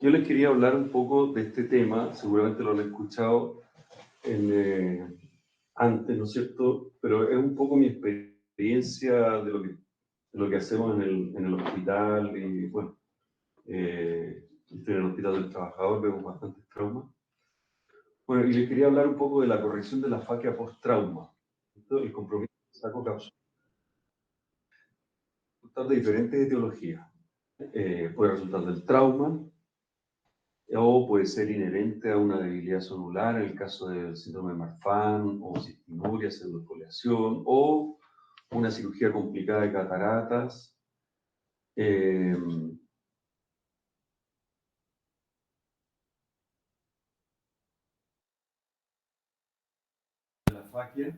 Yo les quería hablar un poco de este tema, seguramente lo han escuchado antes, ¿no es cierto? Pero es un poco mi experiencia de lo que hacemos en el hospital y bueno, estoy en el Hospital del Trabajador, vemos bastantes traumas. Bueno, y les quería hablar un poco de la corrección de la fascia post-trauma, ¿cierto? El compromiso de saco capsular de diferentes etiologías. Puede resultar del trauma, o puede ser inherente a una debilidad celular, en el caso del síndrome de Marfan, o cistinuria, pseudoesfoliación, o una cirugía complicada de cataratas. La fascia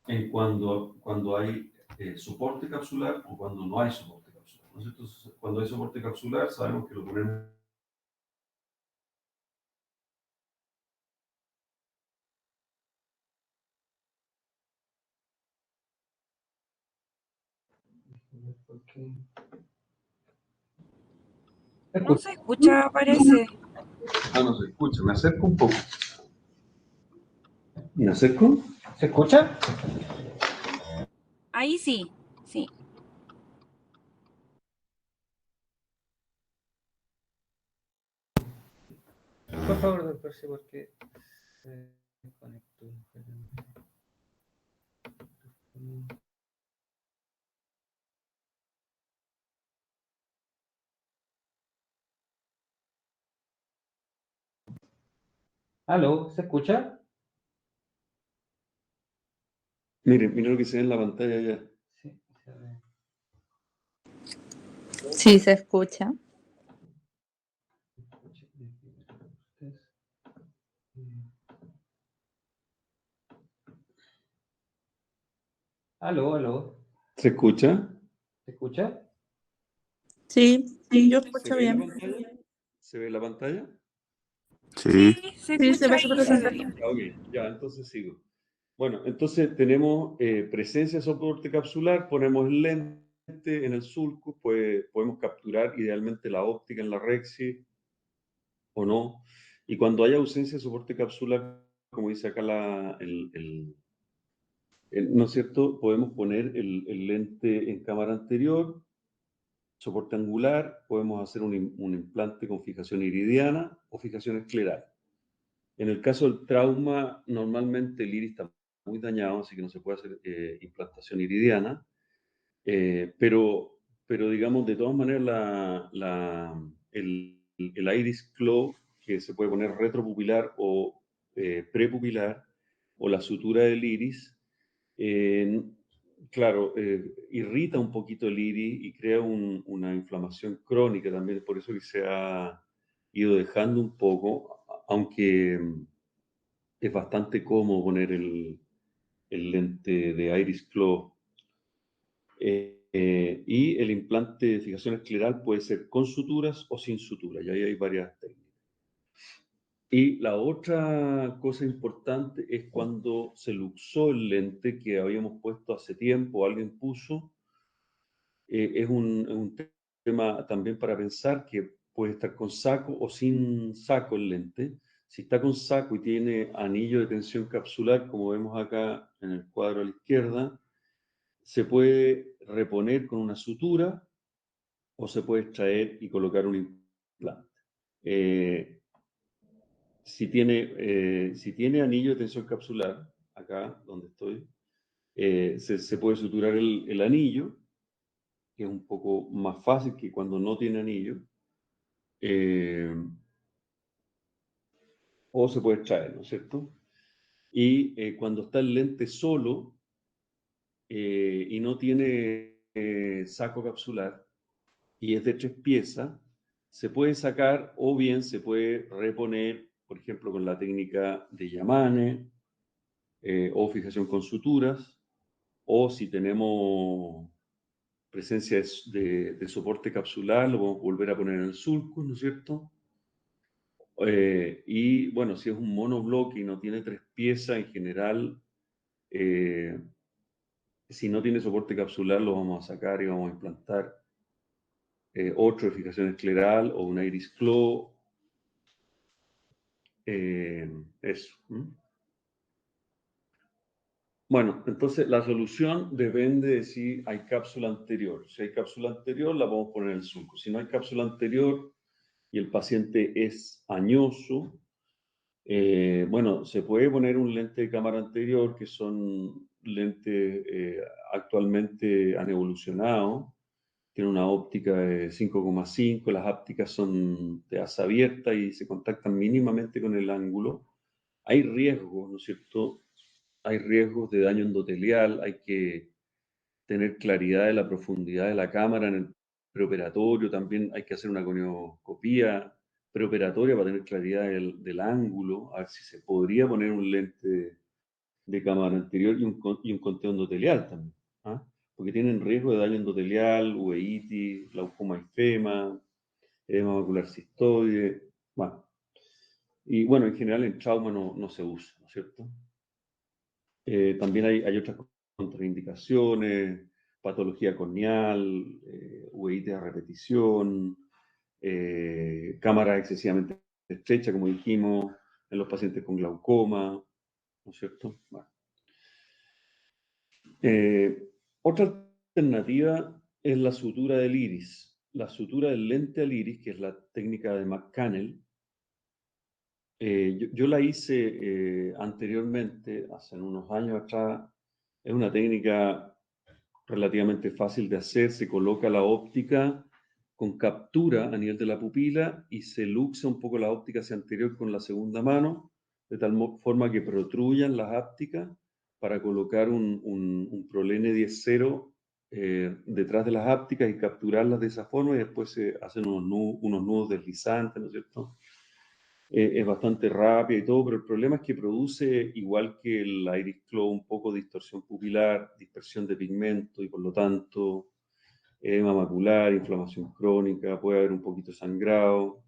en cuando hay soporte capsular o cuando no hay soporte capsular, ¿no? Entonces, cuando hay soporte capsular, sabemos que lo ponemos. No se escucha, parece. Ah, no se escucha. Me acerco un poco. ¿Me acerco? ¿Se escucha? Ahí sí, sí. Por favor, doctor, sí, porque se conectó. ¿Aló? ¿Se escucha? Miren lo que se ve en la pantalla ya. Sí, se ve. Sí, se escucha. ¿Aló, aló? ¿Se escucha? ¿Se escucha? Sí, yo escucho ¿Se ve la bien. pantalla? ¿Se ve la pantalla? Sí, Sí. se Sí, se escucha ve y súper se ve bien. bien. Ok, ya, entonces sigo. Bueno, entonces tenemos presencia de soporte capsular, ponemos el lente en el sulcus, pues podemos capturar idealmente la óptica en la rexi o no. Y cuando hay ausencia de soporte capsular, como dice acá ¿no es cierto? Podemos poner el lente en cámara anterior, soporte angular, podemos hacer un implante con fijación iridiana o fijación escleral. En el caso del trauma, normalmente el iris está muy dañado, así que no se puede hacer implantación iridiana, pero digamos, de todas maneras, el iris claw, que se puede poner retropupilar o prepupilar, o la sutura del iris, claro, irrita un poquito el iris y crea una inflamación crónica también, por eso que se ha ido dejando un poco, aunque es bastante cómodo poner el lente de Iris Claw. Y el implante de fijación escleral puede ser con suturas o sin suturas, y ahí hay varias técnicas. Y la otra cosa importante es cuando se luxó el lente que habíamos puesto hace tiempo, alguien puso, es un tema también para pensar que puede estar con saco o sin saco el lente. Si está con saco y tiene anillo de tensión capsular, como vemos acá en el cuadro a la izquierda, se puede reponer con una sutura o se puede extraer y colocar un implante. Si tiene anillo de tensión capsular, acá donde estoy, se puede suturar el anillo, que es un poco más fácil que cuando no tiene anillo, o se puede extraer, ¿no es cierto? Y cuando está el lente solo y no tiene saco capsular y es de 3 piezas, se puede sacar o bien se puede reponer, por ejemplo, con la técnica de Yamane o fijación con suturas, o si tenemos presencia de soporte capsular, lo podemos volver a poner en el sulcus, ¿no es cierto? Y bueno, si es un monobloque y no tiene 3 piezas, en general, si no tiene soporte capsular, lo vamos a sacar y vamos a implantar otro de fijación escleral o un iris claw Eso. Bueno, entonces la solución depende de si hay cápsula anterior. Si hay cápsula anterior, la podemos poner en el sulco. Si no hay cápsula anterior y el paciente es añoso, bueno, se puede poner un lente de cámara anterior, que son lentes actualmente han evolucionado. Tiene una óptica de 5,5, las ópticas son de asa abierta y se contactan mínimamente con el ángulo. Hay riesgos, ¿no es cierto? Hay riesgos de daño endotelial, hay que tener claridad de la profundidad de la cámara en el preoperatorio, también hay que hacer una conioscopía preoperatoria para tener claridad del ángulo, a ver si se podría poner un lente de cámara anterior y un conteo endotelial también, ¿ah? Porque tienen riesgo de daño endotelial, uveitis, glaucoma ifema, edema macular cistoide, bueno. Y bueno, en general en trauma no se usa, ¿no es cierto? También hay otras contraindicaciones, patología corneal, uveitis a repetición, cámara excesivamente estrecha, como dijimos, en los pacientes con glaucoma, ¿no es cierto? Bueno. Otra alternativa es la sutura del iris. La sutura del lente al iris, que es la técnica de McCannell, yo la hice anteriormente, hace unos años atrás. Es una técnica relativamente fácil de hacer. Se coloca la óptica con captura a nivel de la pupila y se luxa un poco la óptica hacia anterior con la segunda mano, de tal forma que protruyan las ópticas para colocar un Prolene 10-0 detrás de las ópticas y capturarlas de esa forma, y después se hacen unos nudos deslizantes, ¿no es cierto? Es bastante rápida y todo, pero el problema es que produce, igual que el Iris Claw, un poco de distorsión pupilar, dispersión de pigmento y por lo tanto edema macular, inflamación crónica, puede haber un poquito de sangrado.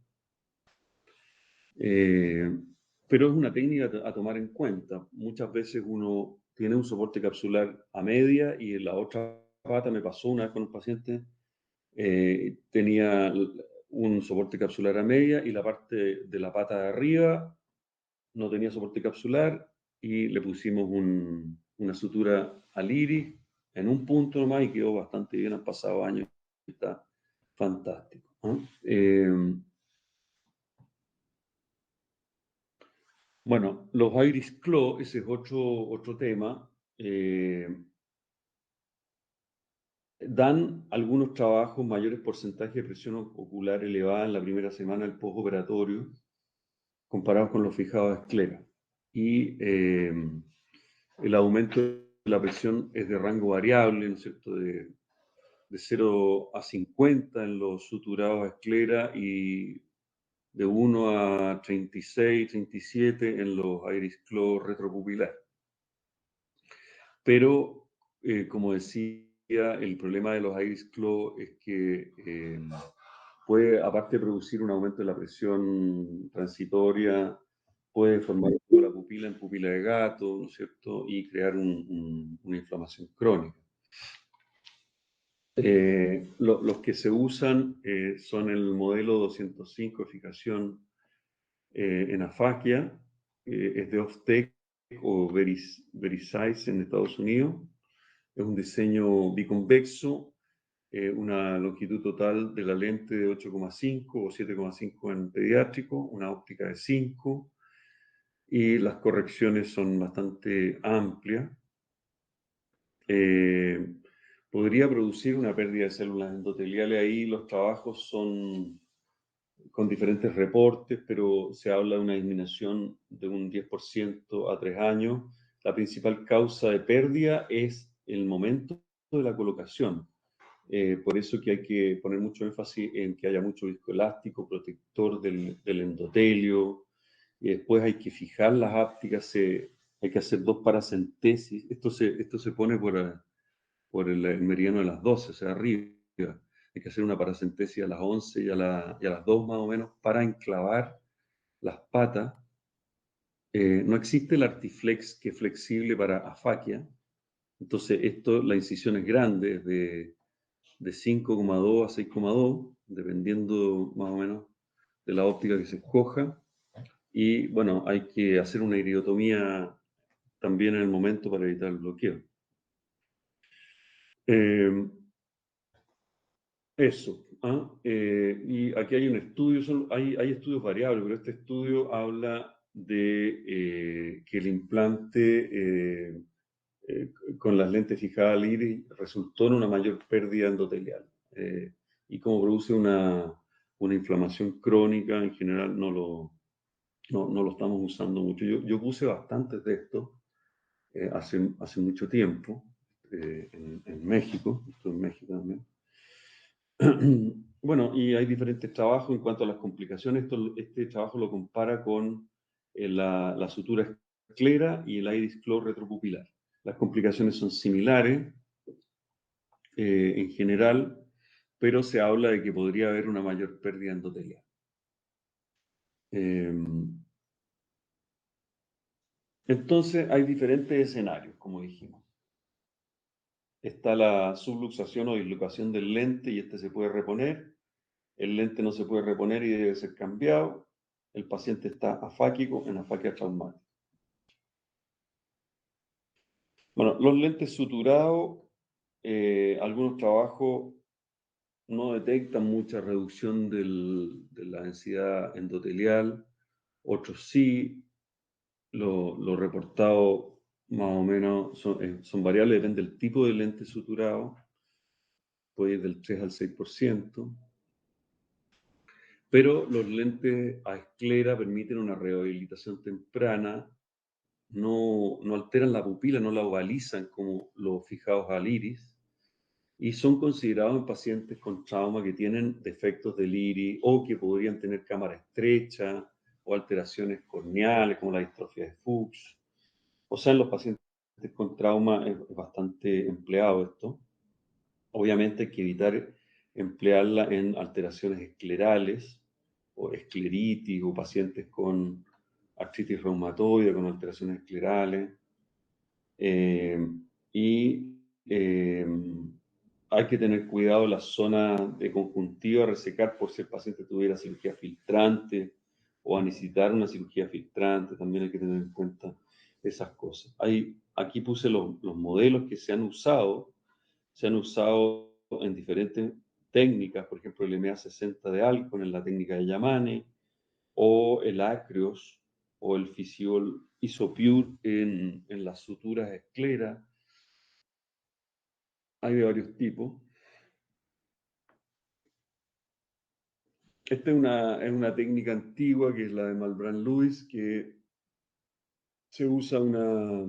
Pero es una técnica a tomar en cuenta. Muchas veces uno tiene un soporte capsular a media y en la otra pata, me pasó una vez con un paciente, tenía un soporte capsular a media y la parte de la pata de arriba no tenía soporte capsular y le pusimos una sutura al iris en un punto nomás y quedó bastante bien. Han pasado años y está fantástico, ¿no? Bueno, los Iris Claw, ese es otro tema. Dan algunos trabajos mayores porcentajes de presión ocular elevada en la primera semana del postoperatorio comparados con los fijados de esclera. Y el aumento de la presión es de rango variable, ¿no es cierto?, de 0 a 50 en los suturados a esclera y de 1 a 36, 37 en los Iris Claw retropupilar. Pero, como decía, el problema de los Iris Claw es que puede, aparte de producir un aumento de la presión transitoria, puede formar la pupila en pupila de gato, ¿no es cierto?, y crear una inflamación crónica. Los que se usan son el modelo 205, fijación en afaquia, es de Oftec o Verisize en Estados Unidos. Es un diseño biconvexo, una longitud total de la lente de 8,5 o 7,5 en pediátrico, una óptica de 5, y las correcciones son bastante amplias. Podría producir una pérdida de células endoteliales. Ahí los trabajos son con diferentes reportes, pero se habla de una disminución de un 10% a 3 años. La principal causa de pérdida es el momento de la colocación. Por eso que hay que poner mucho énfasis en que haya mucho viscoelástico, protector del endotelio, y después hay que fijar las ópticas, hay que hacer 2 paracentesis. Esto se pone por el meridiano de las 12, o sea, arriba. Hay que hacer una paracentesis a las 11 y a las 2 más o menos para enclavar las patas. No existe el Artiflex, que es flexible para afaquia. Entonces, la incisión es grande, es de 5,2 a 6,2, dependiendo más o menos de la óptica que se escoja. Y bueno, hay que hacer una iridotomía también en el momento para evitar el bloqueo. Eso. Y aquí hay un estudio, hay estudios variables, pero este estudio habla de que el implante con las lentes fijadas al iris resultó en una mayor pérdida endotelial. Y como produce una inflamación crónica, en general no lo estamos usando mucho. Yo puse bastantes de estos hace mucho tiempo en México, estoy en México también. Bueno, y hay diferentes trabajos en cuanto a las complicaciones. Este trabajo lo compara con la sutura esclera y el iris flow retropupilar. Las complicaciones son similares en general, pero se habla de que podría haber una mayor pérdida endotelial. Entonces, hay diferentes escenarios, como dijimos. Está la subluxación o dislocación del lente y este se puede reponer. El lente no se puede reponer y debe ser cambiado. El paciente está afáquico en afaquia traumática. Bueno, los lentes suturados, algunos trabajos no detectan mucha reducción de la densidad endotelial, otros sí. Lo reportado más o menos son variables, depende del tipo de lente suturado, puede ir del 3 al 6%. Pero los lentes a esclera permiten una rehabilitación temprana, no alteran la pupila, no la ovalizan como los fijados al iris, y son considerados en pacientes con trauma que tienen defectos del iris o que podrían tener cámara estrecha o alteraciones corneales como la distrofia de Fuchs. O sea, en los pacientes con trauma es bastante empleado esto. Obviamente hay que evitar emplearla en alteraciones esclerales o escleritis o pacientes con artritis reumatoide, con alteraciones esclerales. Y hay que tener cuidado en la zona de conjuntiva, resecar por si el paciente tuviera cirugía filtrante o a necesitar una cirugía filtrante, también hay que tener en cuenta esas cosas. Aquí puse los modelos que se han usado en diferentes técnicas, por ejemplo el MA60 de Alcon en la técnica de Yamane, o el Acreos, o el Physiol Isopure en las suturas escleras. Hay de varios tipos. Esta es una técnica antigua que es la de Malbrán Lewis, que se usa una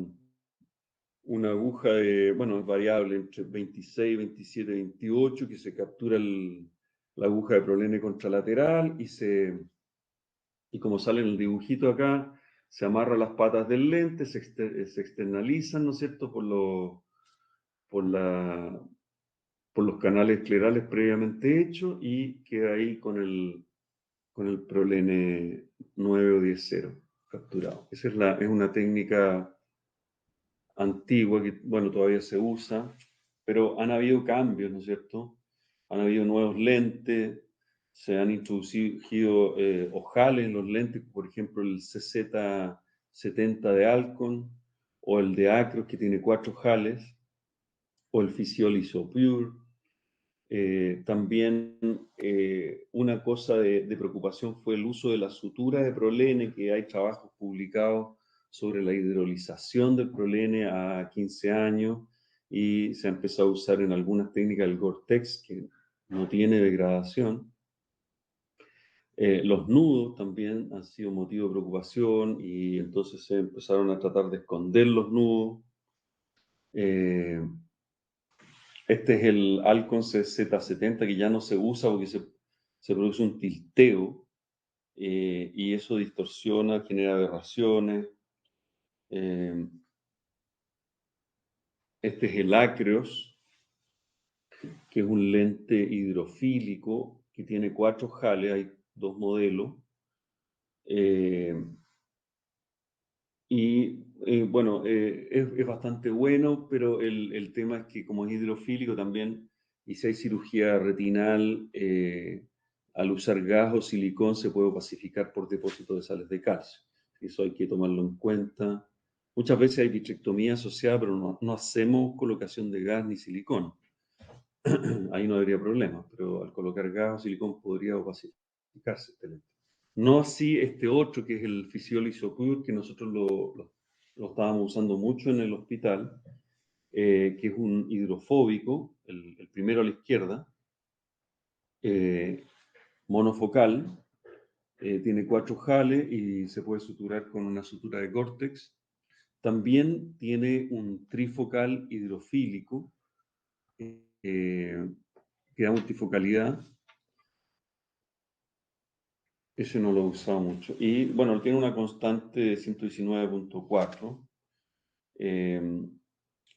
aguja bueno, es variable entre 26, 27, 28, que se captura la aguja de prolene contralateral y como sale en el dibujito acá, se amarra las patas del lente, se externalizan, ¿no es cierto?, por los canales esclerales previamente hechos y queda ahí con el prolene 9 o 10-0 capturado. Esa es una técnica antigua que, bueno, todavía se usa, pero han habido cambios, ¿no es cierto? Han habido nuevos lentes, se han introducido ojales en los lentes, por ejemplo, el CZ70 de Alcon, o el de Acros, que tiene 4 ojales, o el Physiol Isopure. También una cosa de preocupación fue el uso de la sutura de prolene, que hay trabajos publicados sobre la hidrolización del prolene a 15 años y se ha empezado a usar en algunas técnicas el Gore-Tex, que no tiene degradación. Los nudos también han sido motivo de preocupación y entonces se empezaron a tratar de esconder los nudos. Este es el Alcon CZ70 que ya no se usa porque se produce un tilteo y eso distorsiona, genera aberraciones. Este es el Acreos, que es un lente hidrofílico que tiene 4 ojales, hay 2 modelos. Bueno, es bastante bueno, pero el tema es que como es hidrofílico también, y si hay cirugía retinal, al usar gas o silicón se puede opacificar por depósito de sales de calcio. Eso hay que tomarlo en cuenta. Muchas veces hay vitrectomía asociada, pero no hacemos colocación de gas ni silicón. Ahí no habría problema, pero al colocar gas o silicón podría opacificarse este lente. No así este otro, que es el Physiol Isopure, que nosotros lo estábamos usando mucho en el hospital, que es un hidrofóbico, el primero a la izquierda, monofocal, tiene 4 jales y se puede suturar con una sutura de Gore-Tex. También tiene un trifocal hidrofílico, que da multifocalidad. Ese no lo he usado mucho. Y bueno, tiene una constante de 119.4.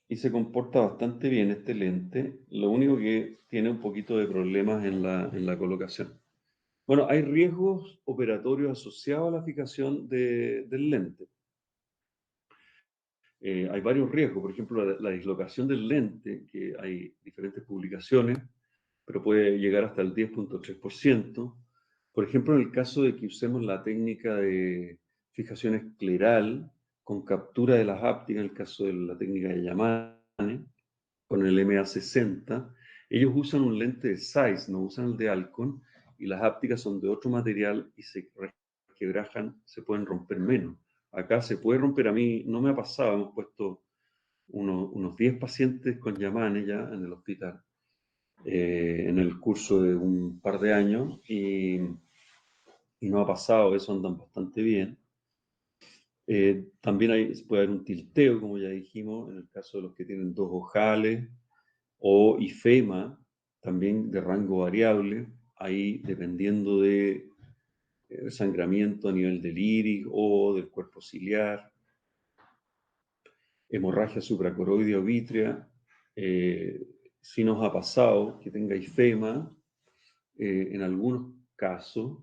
Y se comporta bastante bien este lente. Lo único que tiene un poquito de problemas en la colocación. Bueno, hay riesgos operatorios asociados a la fijación del lente. Hay varios riesgos, por ejemplo, la dislocación del lente, que hay diferentes publicaciones, pero puede llegar hasta el 10.3%. Por ejemplo, en el caso de que usemos la técnica de fijación escleral con captura de las hápticas, en el caso de la técnica de Yamane, con el MA60, ellos usan un lente de Zeiss, no usan el de Alcon, y las hápticas son de otro material y se quebrajan, se pueden romper menos. Acá se puede romper, a mí no me ha pasado, hemos puesto unos 10 pacientes con Yamane ya en el hospital, en el curso de un par de años, y no ha pasado, eso andan bastante bien. También puede haber un tilteo, como ya dijimos, en el caso de los que tienen 2 ojales, o IFEMA, también de rango variable, ahí dependiendo de sangramiento a nivel del iris o del cuerpo ciliar, hemorragia supracoroidea o vítrea. Sí nos ha pasado que tenga IFEMA en algunos casos,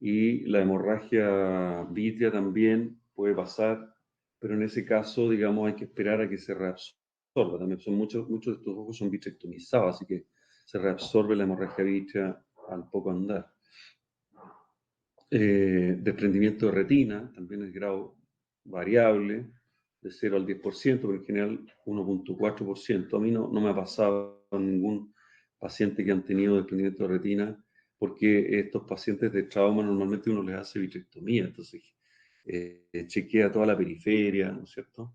y la hemorragia vítrea también puede pasar, pero en ese caso, digamos, hay que esperar a que se reabsorba. También muchos de estos ojos son vitrectomizados, así que se reabsorbe la hemorragia vítrea al poco andar. Desprendimiento de retina también es grado variable, de 0 al 10%, pero en general 1.4%. A mí no me ha pasado a ningún paciente que han tenido desprendimiento de retina, porque estos pacientes de trauma normalmente uno les hace vitrectomía, entonces chequea toda la periferia, ¿no es cierto?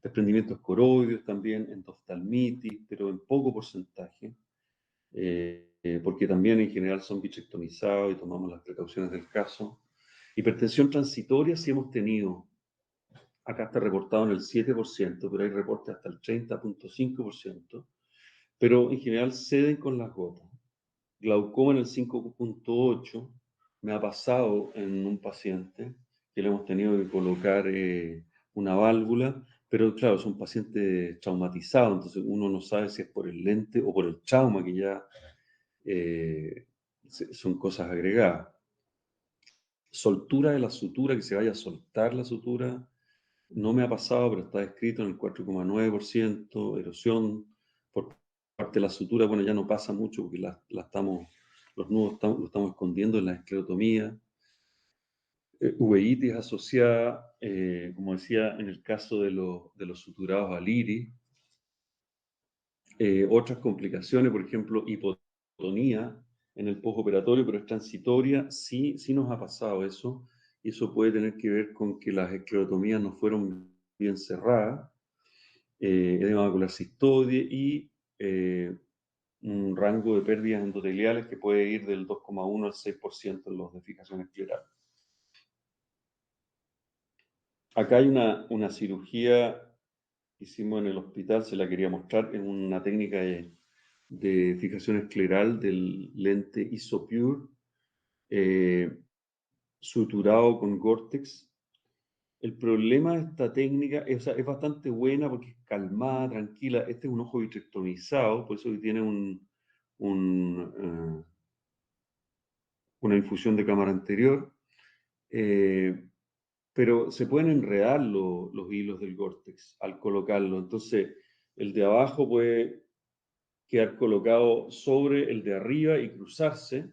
Desprendimientos coroideos también, endoftalmitis, pero en poco porcentaje, porque también en general son vitrectomizados y tomamos las precauciones del caso. Hipertensión transitoria sí hemos tenido. Acá está reportado en el 7%, pero hay reportes hasta el 30.5%, pero en general ceden con las gotas. Glaucoma en el 5.8%, me ha pasado en un paciente que le hemos tenido que colocar una válvula, pero claro, son pacientes traumatizados, entonces uno no sabe si es por el lente o por el trauma, que ya son cosas agregadas. Soltura de la sutura, que se vaya a soltar la sutura, no me ha pasado, pero está escrito en el 4.9%. Erosión por parte de la sutura, bueno, ya no pasa mucho porque los nudos lo estamos escondiendo en la esclerotomía. Uveitis asociada, como decía, en el caso de los suturados al iris. Otras complicaciones, por ejemplo, hipotonía en el postoperatorio, pero es transitoria, sí nos ha pasado eso, y eso puede tener que ver con que las esclerotomías no fueron bien cerradas, edema macular cistoide y un rango de pérdidas endoteliales que puede ir del 2,1 al 6% en los de fijación escleral. Acá hay una cirugía que hicimos en el hospital, se la quería mostrar, en una técnica de fijación escleral del lente Isopure, suturado con Gore-Tex. El problema de esta técnica es bastante buena porque es calmada, tranquila. Este es un ojo vitrectomizado, por eso que tiene una infusión de cámara anterior. Pero se pueden enredar los hilos del Gore-Tex al colocarlo. Entonces, el de abajo puede quedar colocado sobre el de arriba y cruzarse.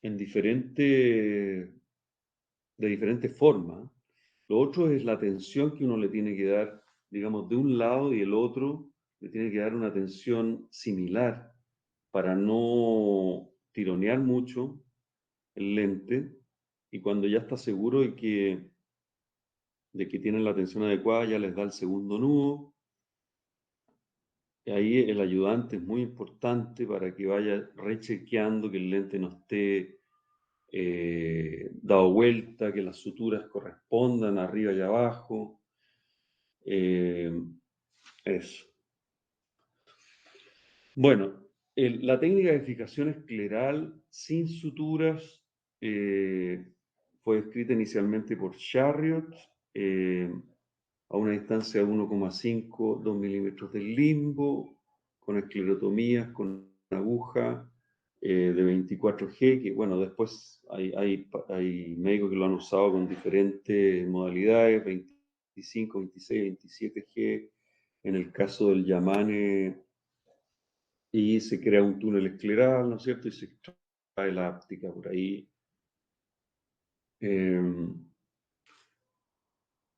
de diferentes formas. Lo otro es la atención que uno le tiene que dar, digamos, de un lado, y el otro le tiene que dar una atención similar para no tironear mucho el lente, y cuando ya está seguro de que tienen la tensión adecuada, ya les da el segundo nudo. Y ahí el ayudante es muy importante para que vaya rechequeando que el lente no esté dado vuelta, que las suturas correspondan arriba y abajo. Eso. Bueno, la técnica de fijación escleral sin suturas fue descrita inicialmente por Charriot a una distancia de 1,5, 2 milímetros del limbo, con esclerotomías, con aguja de 24G, que bueno, después hay médicos que lo han usado con diferentes modalidades, 25, 26, 27G, en el caso del Yamane, y se crea un túnel escleral, ¿no es cierto? Y se extrae la áptica por ahí.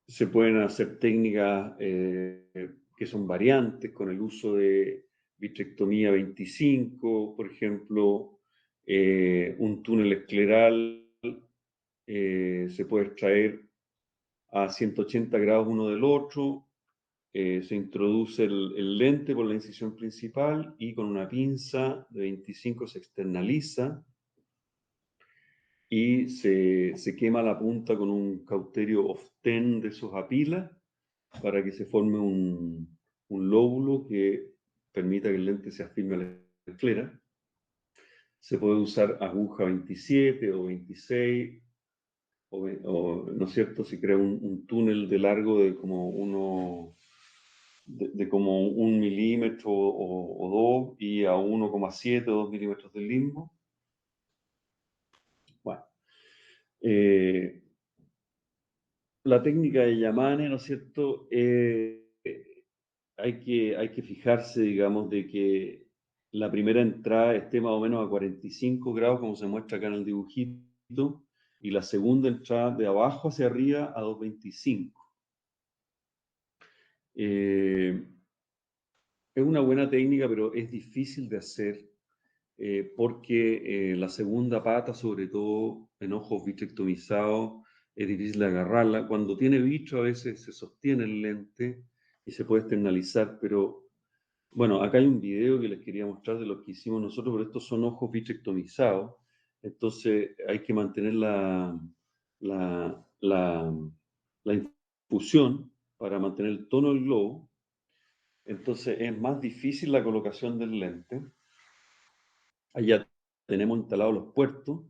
Se pueden hacer técnicas que son variantes con el uso de vitrectomía 25, por ejemplo, un túnel escleral se puede extraer a 180 grados uno del otro, se introduce el lente por la incisión principal y con una pinza de 25 se externaliza y se quema la punta con un cauterio Often de esos apilas para que se forme un lóbulo que permita que el lente se afirme a la esclera. Se puede usar aguja 27 o 26, ¿no es cierto? Se crea un túnel de largo de como de como 1 milímetro o 2, y a 1,7 o 2 milímetros del limbo. Bueno, la técnica de Yamane, ¿no es cierto? Hay que fijarse, digamos, de que la primera entrada esté más o menos a 45 grados, como se muestra acá en el dibujito, y la segunda entrada de abajo hacia arriba a 2,25. Es una buena técnica, pero es difícil de hacer porque la segunda pata, sobre todo en ojos vitrectomizados, es difícil de agarrarla. Cuando tiene vitro a veces se sostiene el lente y se puede externalizar, pero bueno, acá hay un video que les quería mostrar de lo que hicimos nosotros, pero estos son ojos vitrectomizados, entonces hay que mantener la infusión para mantener el tono del globo. Entonces es más difícil la colocación del lente. Allá tenemos instalados los puertos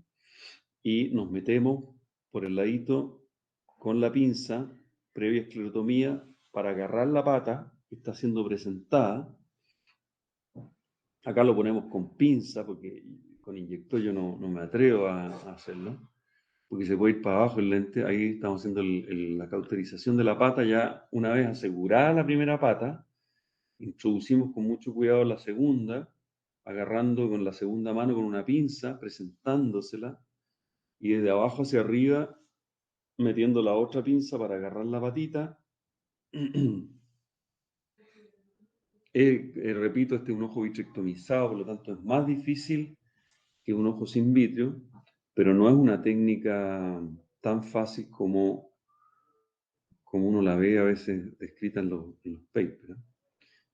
y nos metemos por el ladito con la pinza, previa esclerotomía, para agarrar la pata que está siendo presentada. Acá lo ponemos con pinza, porque con inyector yo no me atrevo a hacerlo, porque se puede ir para abajo el lente. Ahí estamos haciendo la cauterización de la pata. Ya una vez asegurada la primera pata, introducimos con mucho cuidado la segunda, agarrando con la segunda mano con una pinza, presentándosela, y desde abajo hacia arriba, metiendo la otra pinza para agarrar la patita. Repito, este es un ojo vitrectomizado, por lo tanto es más difícil que un ojo sin vitrio, pero no es una técnica tan fácil como uno la ve a veces descrita en los papers, ¿no?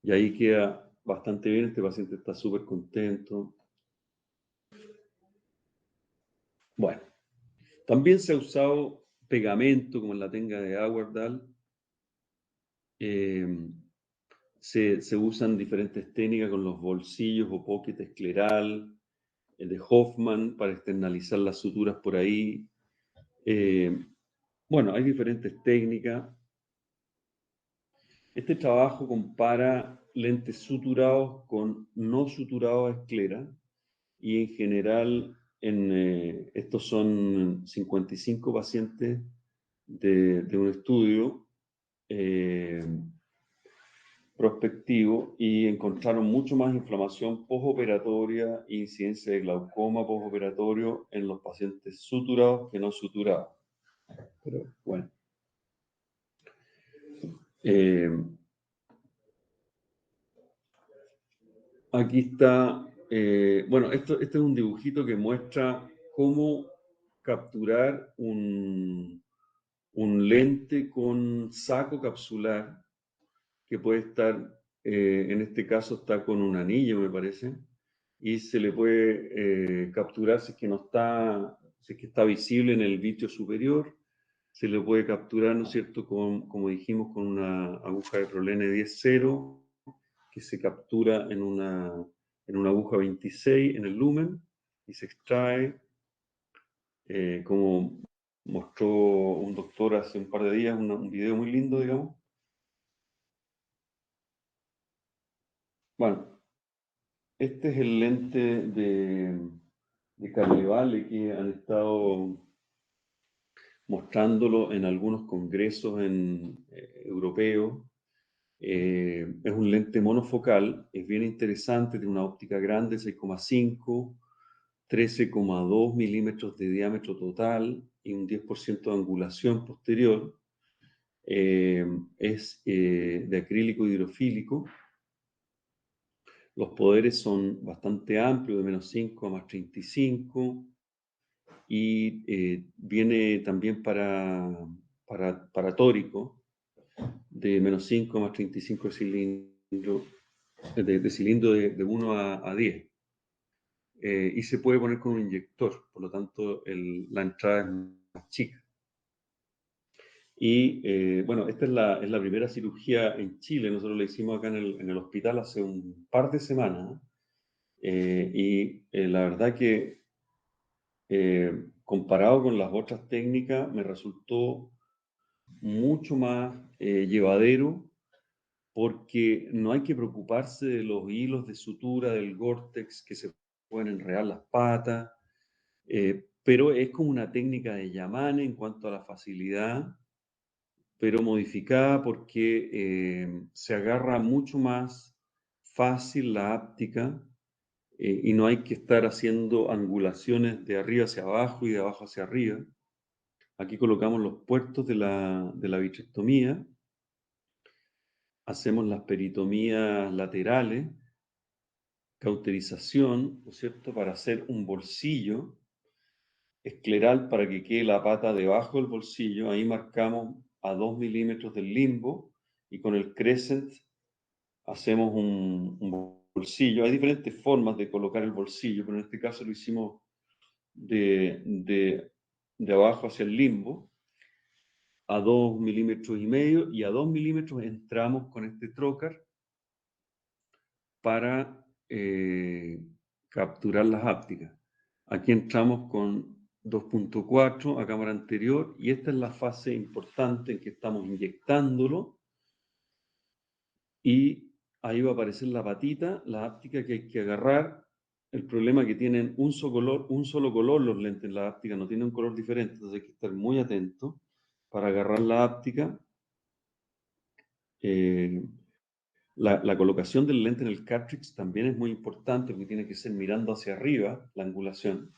Y ahí queda bastante bien, este paciente está súper contento. Bueno, también se ha usado pegamento, como en la técnica de Auerdal. Se usan diferentes técnicas con los bolsillos o pocket escleral, el de Hoffman para externalizar las suturas por ahí. Bueno, hay diferentes técnicas. Este trabajo compara lentes suturados con no suturados a esclera, y en general estos son 55 pacientes de un estudio. prospectivo y encontraron mucho más inflamación postoperatoria e incidencia de glaucoma postoperatorio en los pacientes suturados que no suturados. Pero bueno. Aquí está, bueno, este es un dibujito que muestra cómo capturar un lente con saco capsular que puede estar, en este caso está con un anillo, me parece, y se le puede capturar si es que no está, si es que está visible en el vitrio superior, se le puede capturar, ¿no es cierto?, como dijimos, con una aguja de Prolene 10-0, que se captura en una aguja 26 en el lumen y se extrae, como mostró un doctor hace un par de días, un video muy lindo, digamos. Bueno, este es el lente de Carnevale que han estado mostrándolo en algunos congresos europeos. Es un lente monofocal, es bien interesante, tiene una óptica grande, 6,5, 13,2 milímetros de diámetro total y un 10% de angulación posterior. Es de acrílico hidrofílico. Los poderes son bastante amplios, de -5 a +35, y viene también para tórico, de -5 a +35 cilindro, de cilindro de 1 a 10. Y se puede poner con un inyector, por lo tanto la entrada es más chica. Y bueno, esta es la primera cirugía en Chile, nosotros la hicimos acá en el hospital hace un par de semanas. La verdad que comparado con las otras técnicas me resultó mucho más llevadero, porque no hay que preocuparse de los hilos de sutura del Gore-Tex que se pueden enredar las patas, pero es como una técnica de Yamane en cuanto a la facilidad, pero modificada porque se agarra mucho más fácil la áptica, y no hay que estar haciendo angulaciones de arriba hacia abajo y de abajo hacia arriba. Aquí colocamos los puertos de la vitrectomía, hacemos las peritomías laterales, cauterización, ¿no es cierto?, para hacer un bolsillo escleral para que quede la pata debajo del bolsillo. Ahí marcamos a 2 milímetros del limbo y con el crescent hacemos un bolsillo. Hay diferentes formas de colocar el bolsillo, pero en este caso lo hicimos de abajo hacia el limbo, a 2,5 milímetros, y a 2 milímetros entramos con este trocar para capturar las ápticas. Aquí entramos con 2,4 a cámara anterior, y esta es la fase importante en que estamos inyectándolo, y ahí va a aparecer la patita, la áptica que hay que agarrar. El problema es que tienen un solo color los lentes, la áptica no tiene un color diferente, entonces hay que estar muy atento para agarrar la áptica. La colocación del lente en el cartridge también es muy importante, porque tiene que ser mirando hacia arriba la angulación.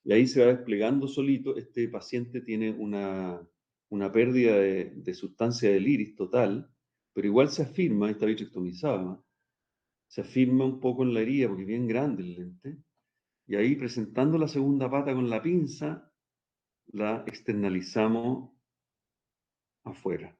Y ahí se va desplegando solito. Este paciente tiene una pérdida de sustancia del iris total, pero igual se afirma, está vitrectomizado, ¿no? Se afirma un poco en la herida porque es bien grande el lente. Y ahí, presentando la segunda pata con la pinza, la externalizamos afuera.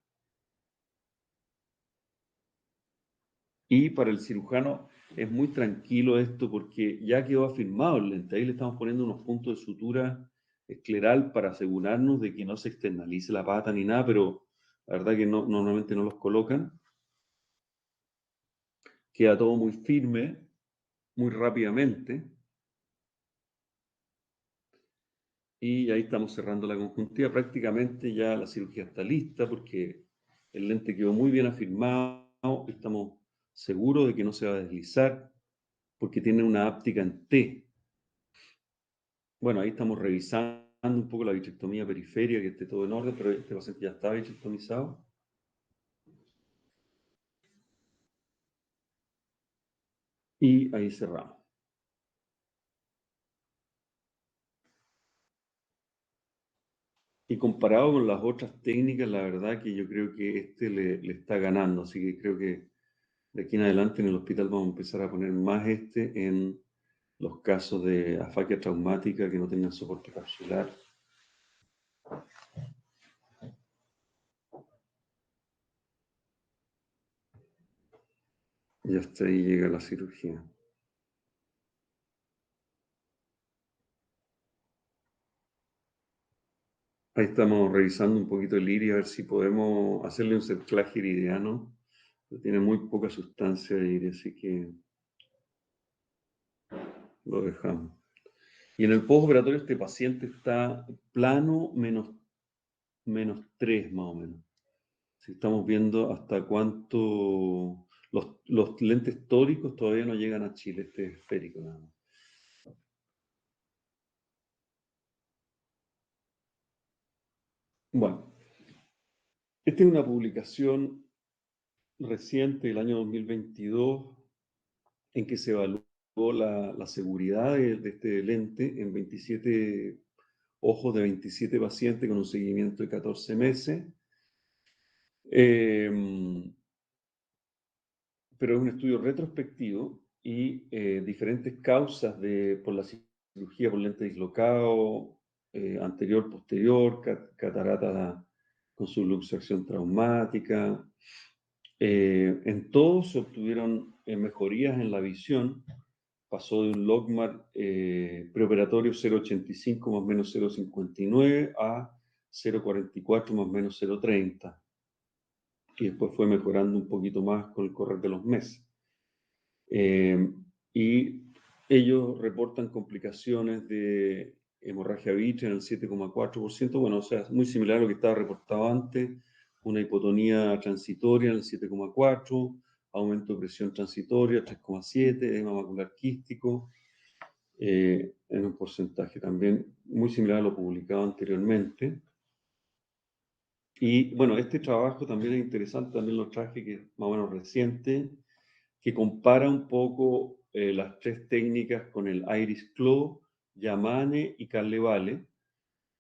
Y para el cirujano es muy tranquilo esto, porque ya quedó afirmado el lente. Ahí le estamos poniendo unos puntos de sutura escleral para asegurarnos de que no se externalice la pata ni nada, pero la verdad que normalmente no los colocan. Queda todo muy firme, muy rápidamente. Y ahí estamos cerrando la conjuntiva. Prácticamente ya la cirugía está lista, porque el lente quedó muy bien afirmado. Estamos seguros de que no se va a deslizar, porque tiene una áptica en T. Bueno, ahí estamos revisando un poco la vitrectomía periférica, que esté todo en orden, pero este paciente ya está vitrectomizado. Y ahí cerramos. Y comparado con las otras técnicas, la verdad que yo creo que este le está ganando. Así que creo que de aquí en adelante en el hospital vamos a empezar a poner más en los casos de afasia traumática que no tengan soporte capsular. Y hasta ahí llega la cirugía. Ahí estamos revisando un poquito el iris a ver si podemos hacerle un cerclaje iridiano. Tiene muy poca sustancia de iris, así que lo dejamos. Y en el postoperatorio este paciente está plano menos 3 más o menos. Si estamos viendo hasta cuánto... Los lentes tóricos todavía no llegan a Chile, este es esférico nada más. Bueno, esta es una publicación reciente del año 2022 en que se evaluó la seguridad de este lente en 27 ojos de 27 pacientes con un seguimiento de 14 meses. Pero es un estudio retrospectivo y diferentes causas por la cirugía por lente dislocado, anterior, posterior, catarata con subluxación traumática. En todos se obtuvieron mejorías en la visión. Pasó de un logMAR preoperatorio 0,85 más o menos 0,59 a 0,44 más o menos 0,30. Y después fue mejorando un poquito más con el correr de los meses. Y ellos reportan complicaciones de hemorragia vítrea en el 7,4%, bueno, o sea, muy similar a lo que estaba reportado antes, una hipotonía transitoria en el 7,4%, aumento de presión transitoria 3,7%, edema macular quístico, en un porcentaje también muy similar a lo publicado anteriormente. Y bueno, este trabajo también es interesante, también lo traje, que es más o menos reciente, que compara un poco las tres técnicas con el Iris Claw, Yamane y Carlevale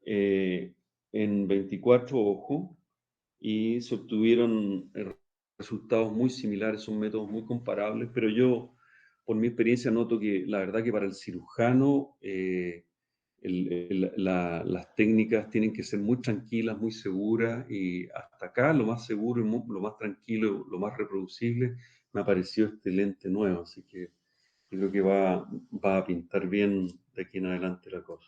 en 24 ojos, y se obtuvieron resultados muy similares, son métodos muy comparables, pero yo, por mi experiencia, noto que la verdad que para el cirujano las técnicas tienen que ser muy tranquilas, muy seguras, y hasta acá lo más seguro, lo más tranquilo, lo más reproducible, me ha parecido este lente nuevo, así que yo creo que va a pintar bien de aquí en adelante la cosa.